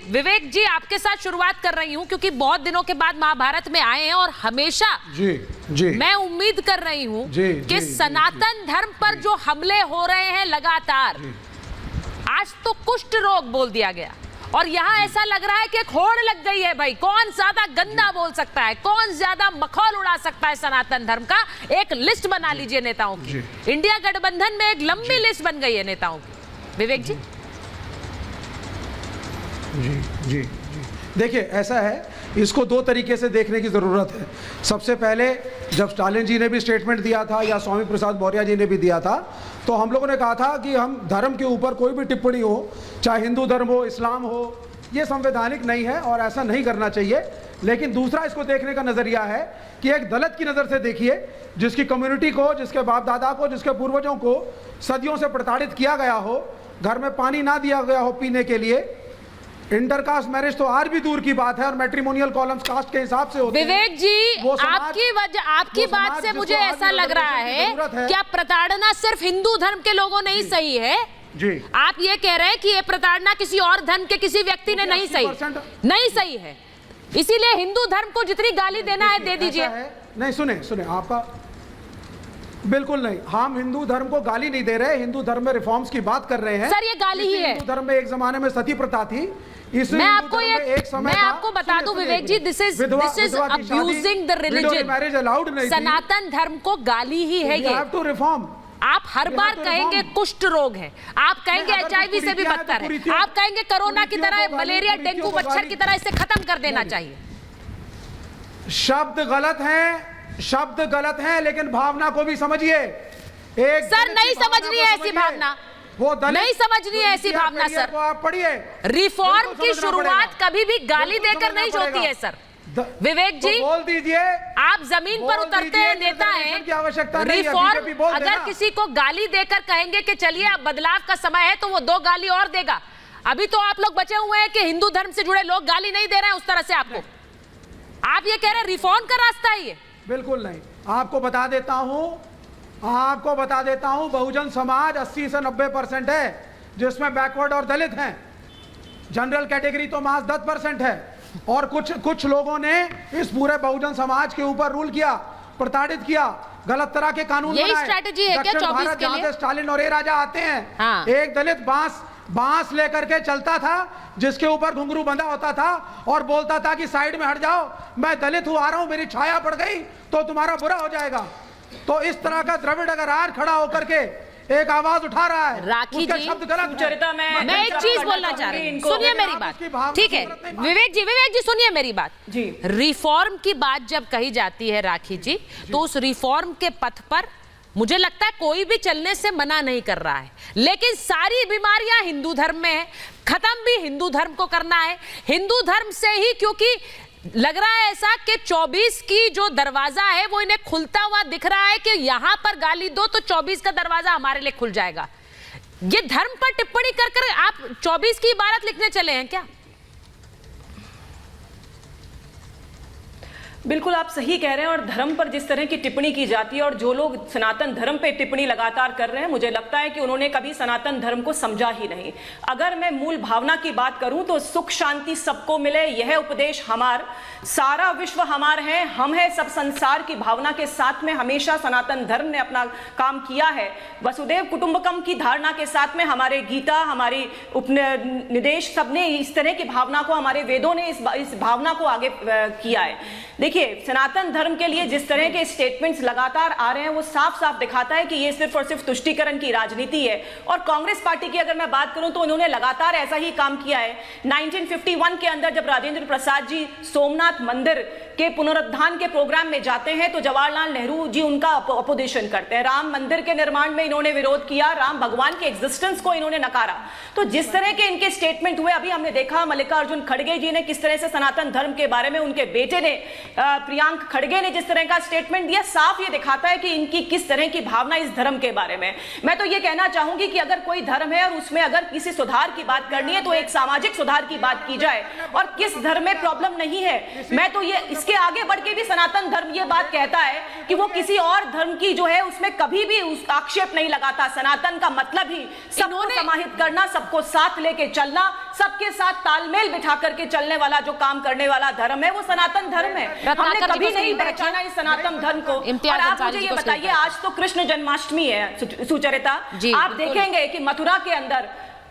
विवेक जी आपके साथ शुरुआत कर रही हूं क्योंकि बहुत दिनों के बाद महाभारत में आए हैं और हमेशा जी मैं उम्मीद कर रही हूं कि सनातन धर्म पर जो हमले हो रहे हैं लगातार, आज तो कुष्ठ रोग बोल दिया गया और यहाँ ऐसा लग रहा है कि एक होड़ लग गई है। भाई कौन ज्यादा गंदा बोल सकता है, कौन ज्यादा मखौल उड़ा सकता है सनातन धर्म का, एक लिस्ट बना लीजिए नेताओं की। इंडिया गठबंधन में एक लंबी लिस्ट बन गई है नेताओं की। विवेक जी जी देखिए, ऐसा है, इसको दो तरीके से देखने की ज़रूरत है। सबसे पहले जब स्टालिन जी ने भी स्टेटमेंट दिया था या स्वामी प्रसाद मौर्य जी ने भी दिया था, तो हम लोगों ने कहा था कि हम धर्म के ऊपर कोई भी टिप्पणी हो, चाहे हिंदू धर्म हो, इस्लाम हो, ये संवैधानिक नहीं है और ऐसा नहीं करना चाहिए। लेकिन दूसरा इसको देखने का नज़रिया है कि एक दलित की नज़र से देखिए, जिसकी कम्युनिटी को, जिसके बाप दादा को, जिसके पूर्वजों को सदियों से प्रताड़ित किया गया हो, घर में पानी ना दिया गया हो पीने के लिए, इंटरकास्ट मैरिज तो आज भी दूर की बात है और मैट्रिमोनियल कॉलम्स कास्ट के हिसाब से होते हैं। विवेक जी आपकी बात से मुझे ऐसा लग रहा है क्या प्रताड़ना सिर्फ हिंदू धर्म के लोगों ने ही सही है? जी, आप ये कह रहे हैं कि ये प्रताड़ना किसी और धर्म के किसी व्यक्ति ने नहीं सही है, इसीलिए हिंदू धर्म को जितनी गाली देना है दे दीजिए। नहीं, सुने आपका, बिल्कुल नहीं, हम हिंदू धर्म को गाली नहीं दे रहे, हिंदू धर्म में रिफॉर्म्स की बात कर रहे हैं। सर ये गाली ही है। हिंदू धर्म में एक जमाने में सती प्रथा थी, मैं आपको बता दूं Vivek ji, this is abusing the religion. Sanatan Dharma को गाली ही है ये। आप हर बार कहेंगे कुष्ठ रोग है, आप कहेंगे HIV से भी बदतर है, आप कहेंगे कोरोना की तरह, मलेरिया, डेंगू, मच्छर की तरह इसे खत्म कर देना चाहिए। शब्द गलत है लेकिन भावना को भी समझिए। सर नहीं समझनी है ऐसी भावना, वो नहीं समझनी है ऐसी भावना सर। आप पढ़िए, रिफॉर्म की शुरुआत कभी भी गाली देकर नहीं होती है सर। विवेक जी बोल दीजिए, आप जमीन पर उतरते हैं, नेता हैं। रिफॉर्म अगर किसी को गाली देकर कहेंगे कि चलिए अब बदलाव का समय है, तो वो 2 गाली और देगा। अभी तो आप लोग बचे हुए हैं कि हिंदू धर्म से जुड़े लोग गाली नहीं दे रहे हैं उस तरह से आपको। आप ये कह रहे हैं रिफॉर्म का रास्ता है ये? बिल्कुल नहीं। आपको बता देता हूं बहुजन समाज 80 से 90% है, जिसमें बैकवर्ड और दलित हैं। जनरल कैटेगरी तो मास 10% है और कुछ लोगों ने इस पूरे बहुजन समाज के ऊपर रूल किया, प्रताड़ित किया, गलत तरह के कानून बनाए। स्ट्रेटजी है क्या 24 के लिए? स्टालिन और ये राजा आते हैं। हाँ। एक दलित बांस लेकर के चलता था, जिसके ऊपर घुंघरू बंधा होता था और बोलता था कि साइड में हट जाओ, मैं दलित हूं, आ रहा हूं, मेरी छाया पड़ गई तो तुम्हारा बुरा हो जाएगा। तो इस तरह का द्रविड़ अगर आज खड़ा होकर के एक आवाज उठा रहा है, राखी जी, शब्द गलत है। मैं एक चीज बोलना चाह रही हूँ, सुनिए मेरी बात, ठीक है विवेक जी सुनिए मेरी बात जी। रिफॉर्म की बात जब कही जाती है राखी जी, तो उस रिफॉर्म के पथ पर मुझे लगता है कोई भी चलने से मना नहीं कर रहा है, लेकिन सारी बीमारियां हिंदू धर्म में है, खत्म भी हिंदू धर्म को करना है, हिंदू धर्म से ही, क्योंकि लग रहा है ऐसा कि 24 की जो दरवाजा है वो इन्हें खुलता हुआ दिख रहा है कि यहां पर गाली दो तो 24 का दरवाजा हमारे लिए खुल जाएगा। ये धर्म पर टिप्पणी कर कर आप 24 की इबारत लिखने चले हैं क्या? बिल्कुल आप सही कह रहे हैं। और धर्म पर जिस तरह की टिप्पणी की जाती है और जो लोग सनातन धर्म पे टिप्पणी लगातार कर रहे हैं, मुझे लगता है कि उन्होंने कभी सनातन धर्म को समझा ही नहीं। अगर मैं मूल भावना की बात करूं तो सुख शांति सबको मिले, यह उपदेश हमार, सारा विश्व हमार है, हम है सब संसार की भावना के साथ में हमेशा सनातन धर्म ने अपना काम किया है। वसुदेव कुटुंबकम की धारणा के साथ में हमारे गीता, हमारी उपनिदेश, सबने इस तरह की भावना को, हमारे वेदों ने इस भावना को आगे किया है। देखिए, सनातन धर्म के लिए जिस तरह के स्टेटमेंट्स लगातार आ रहे हैं वो साफ साफ दिखाता है कि ये सिर्फ और सिर्फ तुष्टीकरण की राजनीति है। और कांग्रेस पार्टी की अगर मैं बात करूं तो उन्होंने लगातार ऐसा ही काम किया है। 1951 के अंदर जब राजेंद्र प्रसाद जी सोमनाथ मंदिर के पुनरुद्धार के प्रोग्राम में जाते हैं तो जवाहरलाल नेहरू जी उनका अपोजिशन करते हैं। राम मंदिर के निर्माण में इन्होंने विरोध किया, राम भगवान के एग्जिस्टेंस को इन्होंने नकारा। तो जिस तरह के इनके स्टेटमेंट हुए, अभी हमने देखा मल्लिकार्जुन खड़गे जी ने किस तरह से सनातन धर्म के बारे में, उनके बेटे ने प्रियांक खड़गे ने जिस तरह का स्टेटमेंट दिया, साफ ये दिखाता है कि इनकी किस तरह की भावना इस धर्म के बारे में। मैं तो ये कहना चाहूंगी कि अगर कोई धर्म है और उसमें अगर किसी सुधार की बात करनी है तो एक सामाजिक सुधार की बात की जाए और किस धर्म में प्रॉब्लम नहीं है। मैं तो ये उसके आगे बढ़ के भी सनातन धर्म ये बात कहता है कि वो किसी और धर्म की जो है उसमें कभी भी उस आक्षेप नहीं लगाता। सनातन का मतलब ही सबको समाहित करना, सबको साथ लेके चलना, सबके साथ तालमेल बिठा करके चलने वाला जो काम करने वाला धर्म है वो सनातन धर्म है। हमने कभी नहीं पहचाना इस सनातन धर्म को। और आप मुझे ये बताइए, आज तो कृष्ण जन्माष्टमी है सुचरिता, आप देखेंगे कि मथुरा के अंदर,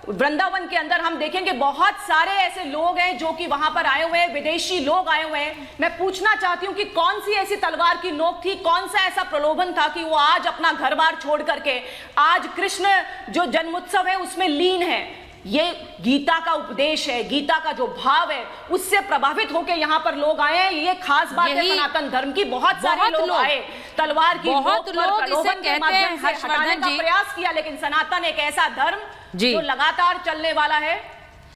वृंदावन के अंदर हम देखेंगे बहुत सारे ऐसे लोग हैं जो कि वहां पर आए हुए हैं, विदेशी लोग आए हुए हैं। मैं पूछना चाहती हूं कि कौन सी ऐसी तलवार की नोक थी, कौन सा ऐसा प्रलोभन था कि वो आज अपना घर बार छोड़ करके आज कृष्ण जो जन्मोत्सव है उसमें लीन है। ये गीता का उपदेश है, गीता का जो भाव है उससे प्रभावित होकर यहाँ पर लोग आए हैं। ये खास बात है सनातन धर्म की। बहुत सारे लोग आए, तलवार की बहुत लोग इसे कहते हैं, हटाने का प्रयास किया, लेकिन सनातन एक ऐसा धर्म जो लगातार चलने वाला है।